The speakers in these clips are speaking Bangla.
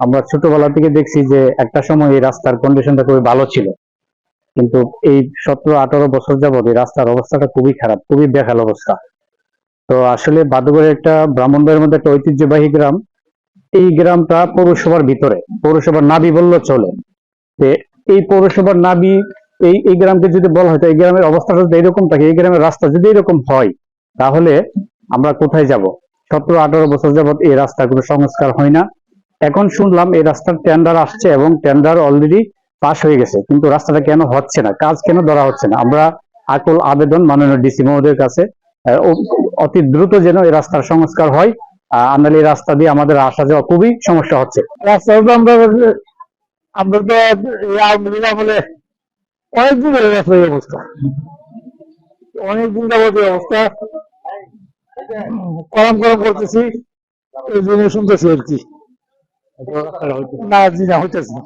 আমরা ছোটবেলা থেকে দেখছি যে একটা সময় এই রাস্তার কন্ডিশনটা খুবই ভালো ছিল, কিন্তু এই 17-18 বছর যাবত এই রাস্তার অবস্থাটা খুবই খারাপ, খুবই বেহাল অবস্থা। তো আসলে বাদুগড়ের একটা ব্রাহ্মণবাড়ির মধ্যে একটা ঐতিহ্যবাহী গ্রাম। এই গ্রামটা পৌরসভার ভিতরে, পৌরসভার নাবি বললে চলে। এই পৌরসভার নাবি, এই গ্রামকে যদি বলা হয়, তো এই গ্রামের অবস্থাটা যদি এরকম থাকে, এই গ্রামের রাস্তা যদি এরকম হয়, তাহলে আমরা কোথায় যাব? 17-18 বছর যাবত এই রাস্তার কোনো সংস্কার হয় না। এখন শুনলাম এই রাস্তার টেন্ডার আসছে এবং টেন্ডার অলরেডি পাস হয়ে গেছে, কিন্তু রাস্তাটা কেন হচ্ছে না, কাজ কেন ধরা হচ্ছে না? আমরা আকুল আবেদন মাননীয় ডিসি মহোদয়ের কাছে, অতি দ্রুত যেন এই রাস্তার সংস্কার হয়। নাহলে এই রাস্তা দিয়ে আমাদের আসা যাওয়া খুবই সমস্যা হচ্ছে। রাস্তা আমরা তো আমলে অনেকদিন হয়ে গেছে এই অবস্থা, অনেকদিন যাবত এই অবস্থা করাম করাম করতেছি, এই জন্য শুনতেছি আর কি। না জি, না হইতেছে না।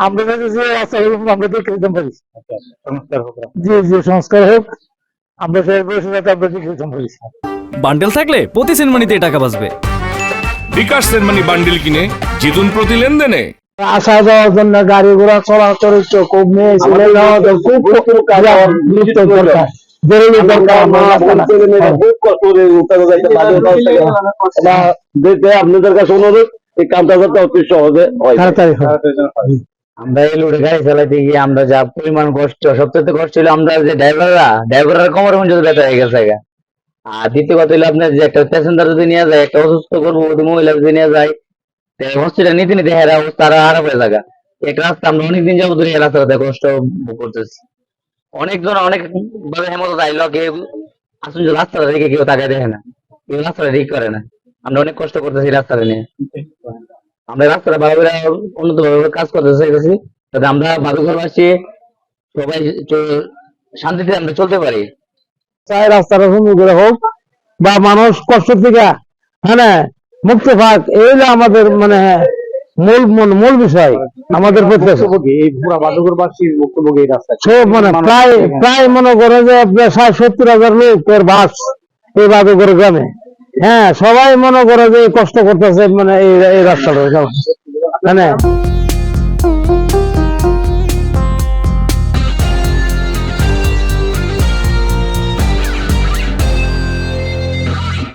আমরা চাইতেছি রাস্তা আমরা দেখে দিতে পারি, জি জি সংস্কার হোক, আমরা চাই যাতে আমরা দেখে দিতে পারি। বান্ডেল থাকলে প্রতি সেনমানিতে টাকা বাঁচবে। বিকাশ সেনমানি বান্ডিল কিনে জিতুন প্রতি লেনদেনে। আসা যাওয়ার জন্য গাড়ি ঘোড়া চলাচল খুব মেয়ে ছেলে যাওয়া খুব দরকার, জরুরি দরকার। আপনাদের কাছে অনুরোধ, এই কামটা যাতে অতি সহজে তাড়াতাড়ি হয়। আমরা এই লোডে গাড়ি চালাইতে গিয়ে আমরা যা পরিমাণ কষ্ট, সবচেয়ে কষ্ট হলো আমরা যে ড্রাইভাররা কোমর পর্যন্ত ব্যথা হয়ে গেছে। আর দ্বিতীয় কথা হলো আপনার যে একটা প্যাসেঞ্জার যদি নিয়ে যায়, একটা অসুস্থ গর্ভবতী মহিলা যদি নিয়ে যায়, হসপিটাল নিতে নিতে হেরা তারা খারাপ হয়ে যায়। এক রাস্তা আমরা অনেকদিন যাবো ধরে রাস্তাতে কষ্ট ভোগ করতেছি। অনেকজন অনেক ভাবে হেমত চাইলো, কেউ আসুন রাস্তাটা দেখে কেউ তাকে দেখে না, কেউ রাস্তাটা ঠিক করে না। আমরা অনেক কষ্ট করতেছি রাস্তাটা নিয়ে। আমরা রাস্তাটা ভালো করে উন্নত ভাবে কাজ করতে চাইতেছি, যাতে আমরা বাদুঘরবাসী সবাই শান্তিতে আমরা চলতে পারি। চাই রাস্তাটা সুন্দর করে হোক, বা মানুষ কষ্ট থেকে হ্যাঁ মুক্ত পাক, এই হলো আমাদের মানে মূল বিষয়। আমাদের সব মানে প্রায় মনে করে যে 60-70 হাজার লোক এর বাস এই বাদুঘর গ্রামে। হ্যাঁ, সবাই মনে করে যে কষ্ট করতেছে মানে এই রাস্তাটা মানে